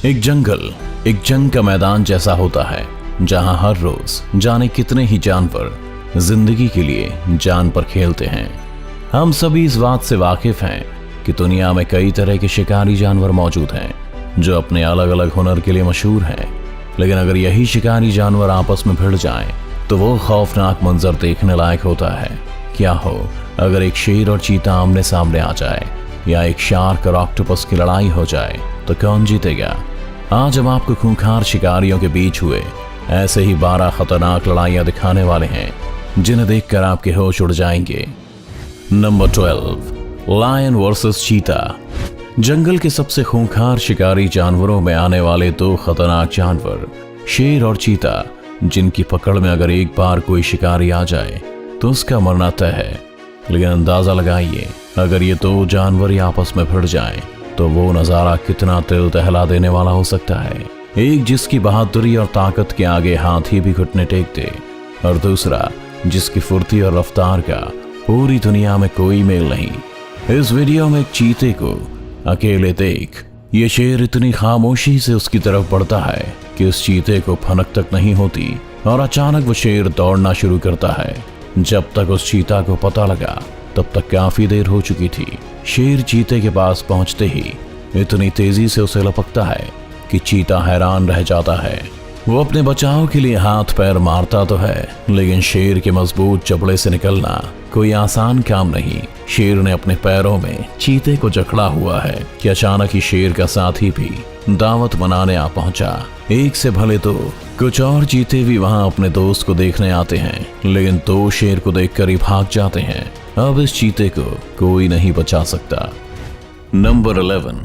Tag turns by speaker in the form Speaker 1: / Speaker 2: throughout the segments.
Speaker 1: एक जंगल एक जंग का मैदान जैसा होता है, जहां हर रोज जाने कितने ही जानवर जिंदगी के लिए जान पर खेलते हैं। हम सभी इस बात से वाकिफ हैं कि दुनिया में कई तरह के शिकारी जानवर मौजूद हैं जो अपने अलग अलग हुनर के लिए मशहूर हैं। लेकिन अगर यही शिकारी जानवर आपस में भिड़ जाएं, तो वो खौफनाक मंजर देखने लायक होता है। क्या हो अगर एक शेर और चीता आमने सामने आ जाए, या एक शार्क और ऑक्टोपस की लड़ाई हो जाए, तो कौन जीतेगा? आज हम आपको खूंखार शिकारियों के बीच हुए ऐसे ही 12 खतरनाक लड़ाइयां दिखाने वाले हैं जिन्हें देखकर आपके होश उड़ जाएंगे। नंबर 12, लायन वर्सेस चीता। जंगल के सबसे खूंखार शिकारी जानवरों में आने वाले 2 खतरनाक जानवर, शेर और चीता, जिनकी पकड़ में अगर एक बार कोई शिकारी आ जाए तो उसका मरना तय है। लेकिन अंदाजा लगाइए, अगर ये 2 जानवर ही आपस में भिड़ जाएं, तो वो नजारा कितना दिल दहला देने वाला हो सकता है। एक जिसकी बहादुरी और ताकत के आगे हाथी भी घुटने टेक दे, और दूसरा जिसकी फुर्ती और रफ्तार का पूरी दुनिया में कोई मेल नहीं। इस वीडियो में एक चीते को अकेले देख ये शेर इतनी खामोशी से उसकी तरफ बढ़ता है कि उस चीते को भनक तक नहीं होती, और अचानक वो शेर दौड़ना शुरू करता है। जब तक उस चीता को पता लगा तब तक काफी देर हो चुकी थी। शेर चीते के पास पहुंचते ही इतनी तेजी से उसे लपकता है कि चीता हैरान रह जाता है। वो अपने बचाव के लिए हाथ पैर मारता तो है, लेकिन शेर के मजबूत जबड़े से निकलना कोई आसान काम नहीं। शेर ने अपने पैरों में चीते को जकड़ा हुआ है कि अचानक ही शेर का साथी भी दावत मनाने आ पहुंचा। एक से भले तो कुछ और चीते भी वहां अपने दोस्त को देखने आते हैं, लेकिन 2 शेर को देखकर ही भाग जाते हैं। अब इस चीते को कोई नहीं बचा सकता। नंबर 11,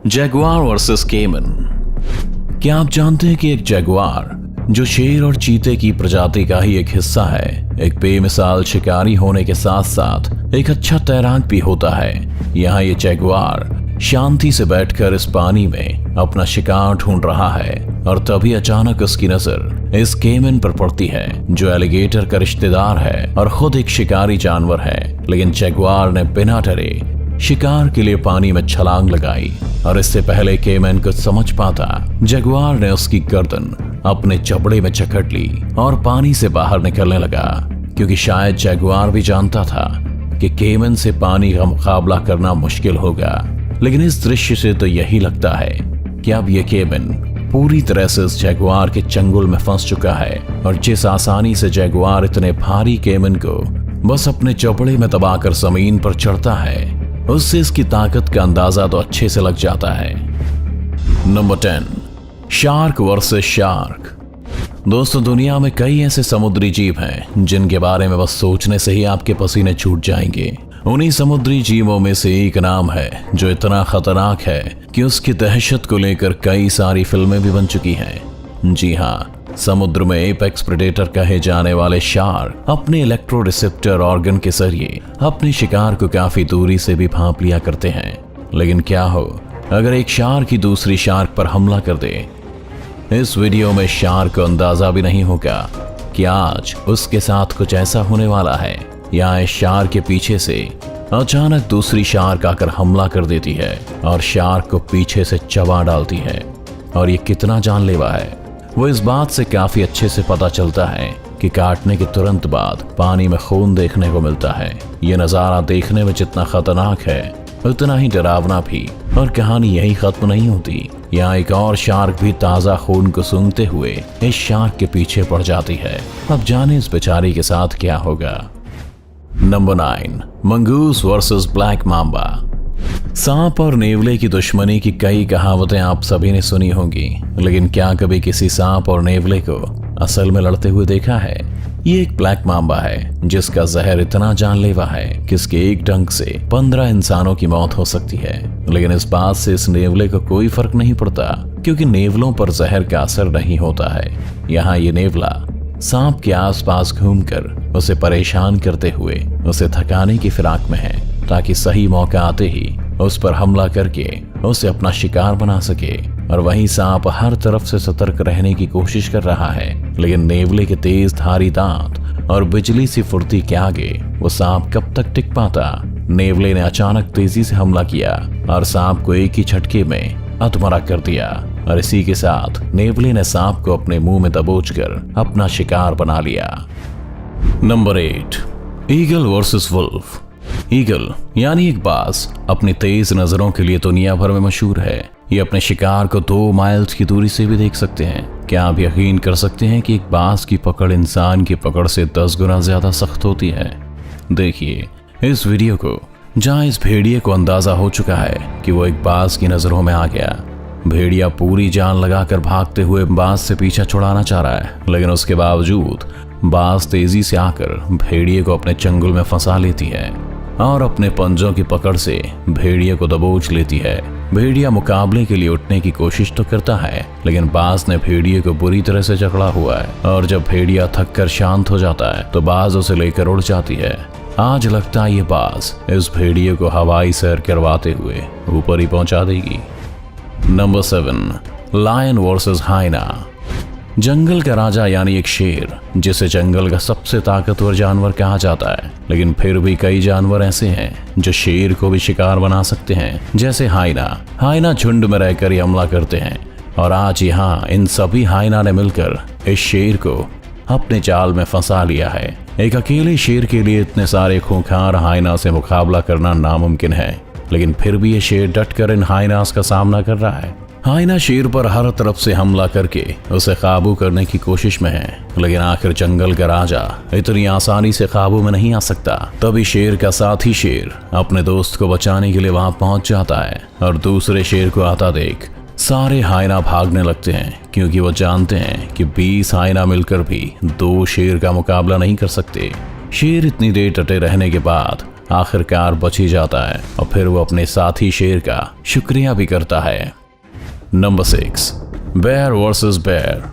Speaker 1: जैगुआर वर्सेस केमन। क्या आप जानते हैं कि एक जैगुआर, जो शेर और चीते की प्रजाति का ही एक हिस्सा है, एक बेमिसाल शिकारी होने के साथ साथ एक अच्छा तैराक भी होता है। यहाँ ये जैगुआर शांति से बैठकर इस पानी में अपना शिकार ढूंढ रहा है, और तभी अचानक उसकी नजर इस केमन पर पड़ती है, जो एलिगेटर का रिश्तेदार है और खुद एक शिकारी जानवर है। लेकिन जैगुआर ने बिना डरे शिकार के लिए पानी में छलांग लगाई, और इससे पहले केमन कुछ समझ पाता, जैगुआर ने उसकी गर्दन अपने जबड़े में जकड़ ली और पानी से बाहर निकलने लगा, क्योंकि शायद जैगुआर भी जानता था कि केमन से पानी का मुकाबला करना मुश्किल होगा। लेकिन इस दृश्य से तो यही लगता है कि अब ये केमन पूरी तरह से इस जैगुआर के चंगुल में फंस चुका है, और जिस आसानी से जैगुआर इतने भारी केमन को बस अपने जबड़े में दबाकर जमीन पर चढ़ता है, उससे इसकी ताकत का अंदाजा तो अच्छे से लग जाता है। Number 10, shark versus shark. दोस्तों, दुनिया में कई ऐसे समुद्री जीव हैं जिनके बारे में बस सोचने से ही आपके पसीने छूट जाएंगे। उन्हीं समुद्री जीवों में से एक नाम है जो इतना खतरनाक है कि उसकी दहशत को लेकर कई सारी फिल्में भी बन चुकी हैं। जी हाँ, समुद्र में एपेक्स प्रेडेटर कहे जाने वाले शार्क अपने इलेक्ट्रो रिसेप्टर ऑर्गन के जरिए अपने शिकार को काफी दूरी से भी भांप लिया करते हैं। लेकिन क्या हो अगर एक शार्क ही दूसरी शार्क पर हमला कर दे? इस वीडियो में शार्क को अंदाजा भी नहीं होगा कि आज उसके साथ कुछ ऐसा होने वाला है। यहाँ इस शार्क के पीछे से अचानक दूसरी शार्क आकर हमला कर देती है और शार्क को पीछे से चबा डालती है। और ये कितना जानलेवा है वो इस बात से काफी अच्छे से पता चलता है कि काटने के तुरंत बाद पानी में खून देखने को मिलता है। ये नजारा देखने में जितना खतरनाक है उतना ही डरावना भी। और कहानी यही खत्म नहीं होती। यहाँ एक और शार्क भी ताजा खून को सूंघते हुए इस शार्क के पीछे पड़ जाती है। अब जाने इस बेचारी के साथ क्या होगा। Number 9, mongoose versus black Mamba. सांप और नेवले की दुश्मनी की कई कहावतें आप सभी ने सुनी होंगी, लेकिन क्या कभी किसी सांप और नेवले को असल में लड़ते हुए देखा है? ये एक ब्लैक मांबा है जिसका जहर इतना जानलेवा है कि इसके एक डंक से 15 इंसानों की मौत हो सकती है। लेकिन इस बात से इस नेवले को कोई फर्क नहीं पड़ता, क्योंकि नेवलों पर जहर का असर नहीं होता है। यहाँ ये नेवला सांप के आसपास घूमकर उसे परेशान करते हुए उसे थकाने की फिराक में है, ताकि सही मौका आते ही उस पर हमला करके उसे अपना शिकार बना सके। और वहीं सांप हर तरफ से सतर्क रहने की कोशिश कर रहा है, लेकिन नेवले के तेज धारी दांत और बिजली सी फुर्ती के आगे वो सांप कब तक टिक पाता। नेवले ने अचानक तेजी से हमला किया और सांप को एक ही झटके में अधमरा कर दिया। और इसी के साथ नेवले ने सांप को अपने मुंह में दबोचकर अपना शिकार बना लिया। Number 8, eagle versus wolf. Eagle यानी एक बाज अपनी तेज नजरों के लिए दुनिया भर में मशहूर है। ये अपने शिकार को 2 माइल्स की दूरी से भी देख सकते हैं। क्या आप यकीन कर सकते हैं कि एक बाज की पकड़ इंसान की पकड़ से 10 गुना ज्यादा सख्त होती है। देखिए इस वीडियो को, जहां इस भेड़िए को अंदाजा हो चुका है कि वो एक बाज की नजरों में आ गया। भेड़िया पूरी जान लगाकर भागते हुए बाज से पीछा छुड़ाना चाह रहा है, लेकिन उसके बावजूद बाज तेजी से आकर भेड़िए को अपने चंगुल में फंसा लेती है और अपने पंजों की पकड़ से भेड़िए को दबोच लेती है। भेड़िया मुकाबले के लिए उठने की कोशिश तो करता है, लेकिन बाज ने भेड़िए को बुरी तरह से जकड़ा हुआ है और जब भेड़िया थक कर शांत हो जाता है तो बाज उसे लेकर उड़ जाती है। आज लगता है ये बाज इस भेड़िए को हवाई सैर करवाते हुए ऊपर ही पहुंचा देगी। Number 7, lion versus hyena. जंगल का राजा यानी एक शेर, जिसे जंगल का सबसे ताकतवर जानवर कहा जाता है, लेकिन फिर भी कई जानवर ऐसे हैं जो शेर को भी शिकार बना सकते हैं, जैसे हाइना। हाइना झुंड में रहकर ही हमला करते हैं और आज यहाँ इन सभी हाइना ने मिलकर इस शेर को अपने जाल में फंसा लिया है। एक अकेले शेर के लिए इतने सारे खूंखार हाइना से मुकाबला करना नामुमकिन है, लेकिन फिर भी ये शेर डटकर इन हाइनास का सामना कर रहा है। हाइना शेर पर हर तरफ से हमला करके उसे काबू करने की कोशिश में है, लेकिन आखिर जंगल का राजा इतनी आसानी से काबू में नहीं आ सकता। तभी शेर का साथी शेर अपने दोस्त को बचाने के लिए वहां पहुंच जाता है और दूसरे शेर को आता देख सारे हाइना भागने लगते हैं, क्योंकि वो जानते हैं कि 20 हाइना मिलकर भी 2 शेर का मुकाबला नहीं कर सकते। शेर इतनी देर डटे रहने के बाद आखिरकार बच ही जाता है और फिर वो अपने साथी शेर का शुक्रिया भी करता है। Number 6, bear versus bear.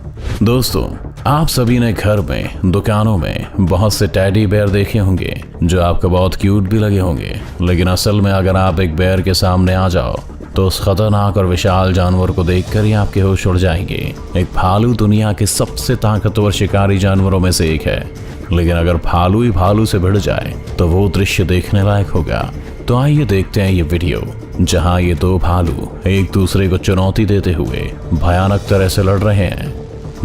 Speaker 1: दोस्तों, आप सभी ने घर में, दुकानों में बहुत से टेडी बेयर देखे होंगे जो आपको बहुत क्यूट भी लगे होंगे, लेकिन असल में अगर आप एक बेयर के सामने आ जाओ तो उस खतरनाक और विशाल जानवर को देखकर ही आपके होश उड़ जाएंगे। एक भालू दुनिया के सबसे ताकतवर शिकारी जानवरों में से एक है, लेकिन अगर भालू ही भालू से भिड़ जाए तो वो दृश्य देखने लायक होगा। तो आइए देखते हैं ये वीडियो, जहां ये 2 भालू एक दूसरे को चुनौती देते हुए भयानक तरह से लड़ रहे हैं।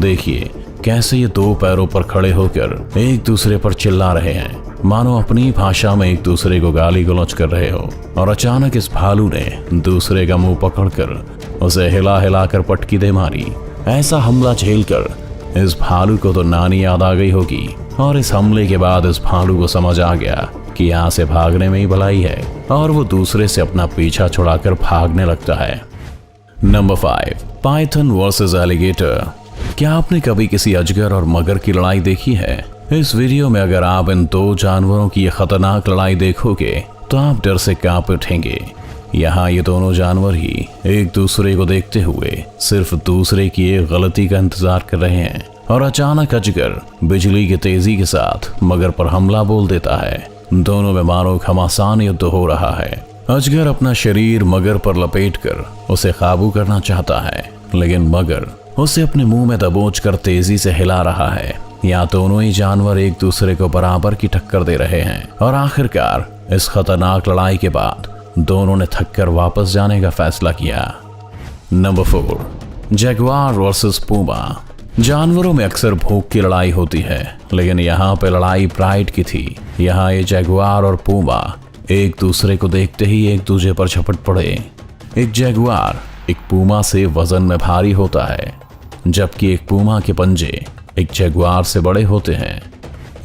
Speaker 1: देखिए कैसे ये 2 पैरों पर खड़े होकर एक दूसरे पर चिल्ला रहे हैं, मानो अपनी भाषा में एक दूसरे को गाली गलौज कर रहे हो। और अचानक इस भालू ने दूसरे का मुंह पकड़कर उसे हिला हिला कर पटकी दे मारी। ऐसा हमला झेलकर इस भालू को तो नानी याद आ गई होगी, और इस हमले के बाद इस भालू को समझ आ गया कि यहाँ से भागने में ही भलाई है, और वो दूसरे से अपना पीछा छुड़ाकर भागने लगता है। Number 5, Python versus alligator. क्या आपने कभी किसी अजगर और मगर की लड़ाई देखी है? इस वीडियो में अगर आप इन 2 जानवरों की ये खतरनाक लड़ाई देखोगे तो आप डर से कांप उठेंगे। यहाँ ये दोनों जानवर ही एक दूसरे को देखते हुए सिर्फ दूसरे की एक गलती का इंतजार कर रहे हैं, और अचानक अजगर बिजली की तेजी के साथ मगर पर हमला बोल देता है। दोनों में मानो घमासान युद्ध हो रहा है। अजगर अपना शरीर मगर पर लपेटकर उसे काबू करना चाहता है, लेकिन मगर उसे अपने मुंह में दबोच कर तेजी से हिला रहा है। यहाँ दोनों ही जानवर एक दूसरे को बराबर की टक्कर दे रहे हैं, और आखिरकार इस खतरनाक लड़ाई के बाद दोनों ने थक कर वापस जाने का फैसला किया। Number 4, Jaguar versus Puma. जानवरों में अक्सर भूख की लड़ाई होती है, लेकिन यहाँ पे लड़ाई प्राइड की थी। यहाँ ये जगुआर और पूमा एक दूसरे को देखते ही एक दूसरे पर झपट पड़े। एक जगुआर एक पूमा से वजन में भारी होता है, जबकि एक पूमा के पंजे एक जगुआर से बड़े होते हैं।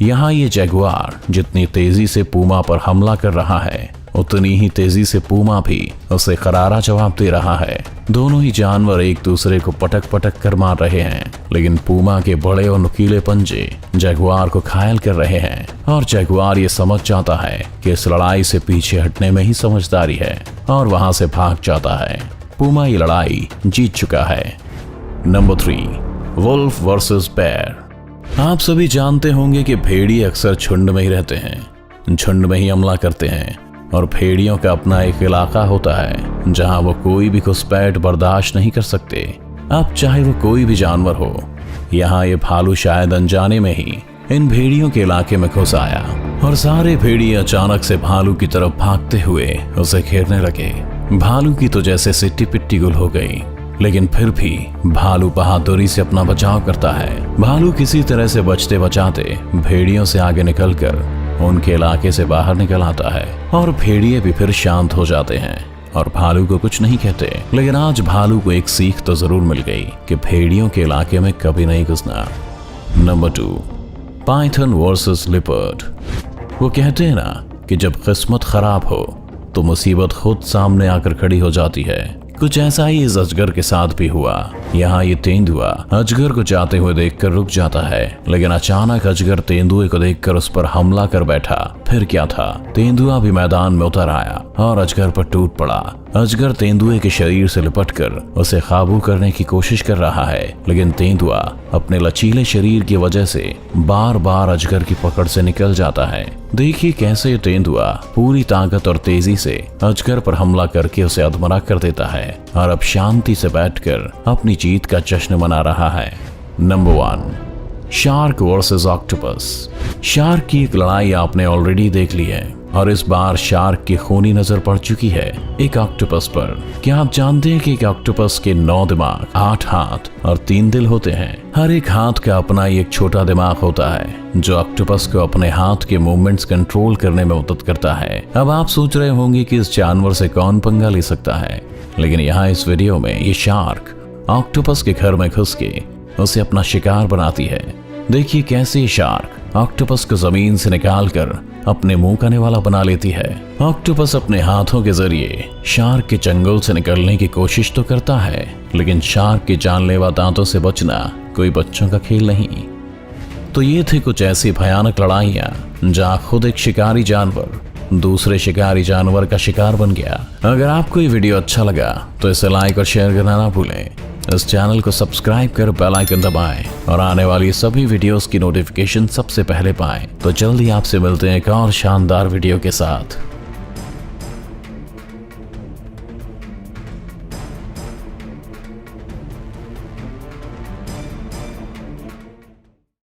Speaker 1: यहाँ ये जगुआर जितनी तेजी से पूमा पर हमला कर रहा है, उतनी ही तेजी से पूमा भी उसे करारा जवाब दे रहा है। दोनों ही जानवर एक दूसरे को पटक पटक कर मार रहे हैं, लेकिन पूमा के बड़े और नुकीले पंजे जगुआर को घायल कर रहे हैं, और जगुआर ये समझ जाता है कि इस लड़ाई से पीछे हटने में ही समझदारी है, और वहां से भाग जाता है। पूमा ये लड़ाई जीत चुका है। Number 3, wolf versus bear. आप सभी जानते होंगे कि भेड़िए अक्सर झुंड में ही रहते हैं, झुंड में ही हमला करते हैं, और भेड़ियों का अपना एक इलाका होता है जहां वो कोई भी घुसपैठ बर्दाश्त नहीं कर सकते, अब चाहे वो कोई भी जानवर हो। यहाँ ये भालू शायद अनजाने में ही इन भेड़ियों के इलाके में घुस आया, और सारे भेड़िए अचानक से भालू की तरफ भागते हुए उसे घेरने लगे। भालू की तो जैसे सिट्टी पिट्टी गुल हो गई। लेकिन फिर भी भालू बहादुरी से अपना बचाव करता है। भालू किसी तरह से बचते बचाते भेड़ियों से आगे निकलकर उनके इलाके से बाहर निकल आता है और भेड़िए भी फिर शांत हो जाते हैं और भालू को कुछ नहीं कहते। लेकिन आज भालू को एक सीख तो जरूर मिल गई कि भेड़ियों के इलाके में कभी नहीं घुसना। Number 2, Python versus leopard. वो कहते हैं ना कि जब किस्मत खराब हो तो मुसीबत खुद सामने आकर खड़ी हो जाती है। कुछ ऐसा ही इस अजगर के साथ भी हुआ। यहाँ ये तेंदुआ अजगर को जाते हुए देखकर रुक जाता है, लेकिन अचानक अजगर तेंदुए को देखकर उस पर हमला कर बैठा। फिर क्या था, तेंदुआ भी मैदान में उतर आया और अजगर पर टूट पड़ा। अजगर तेंदुए के शरीर से लिपटकर उसे काबू करने की कोशिश कर रहा है, लेकिन तेंदुआ अपने लचीले शरीर की वजह से बार बार अजगर की पकड़ से निकल जाता है। देखिए कैसे तेंदुआ पूरी ताकत और तेजी से अजगर पर हमला करके उसे अधमरा कर देता है और अब शांति से बैठकर अपनी जीत का जश्न मना रहा है। Number 1, shark versus octopus. Shark की एक लड़ाई आपने ऑलरेडी देख ली है और इस बार शार्क की खूनी नजर पड़ चुकी है एक ऑक्टोपस पर। क्या आप जानते हैं कि एक ऑक्टोपस के 9 दिमाग, 8 हाथ और 3 दिल होते हैं। हर एक हाथ का अपना ही एक छोटा दिमाग होता है जो ऑक्टोपस को अपने हाथ के मूवमेंट्स कंट्रोल करने में मदद करता है। अब आप सोच रहे होंगे कि इस जानवर से कौन पंगा ले सकता है, लेकिन यहाँ इस वीडियो में ये शार्क ऑक्टोपस के घर में घुस के उसे अपना शिकार बनाती है। देखिए कैसे ये शार्क ऑक्टोपस को जमीन से निकालकर अपने मुंह का निवाला बना लेती है। ऑक्टोपस अपने हाथों के जरिए शार्क के चंगुल से निकलने की कोशिश तो करता है, लेकिन शार्क के जानलेवा दांतों से बचना कोई बच्चों का खेल नहीं। तो ये थे कुछ ऐसी भयानक लड़ाइयां जहां खुद एक शिकारी जानवर दूसरे शिकारी जानवर का शिकार बन गया। अगर आपको ये वीडियो अच्छा लगा तो इसे लाइक और शेयर करना ना भूलें। इस चैनल को सब्सक्राइब कर बेल आइकन दबाएं और आने वाली सभी वीडियोस की नोटिफिकेशन सबसे पहले पाएं। तो जल्दी आपसे मिलते हैं एक और शानदार वीडियो के साथ।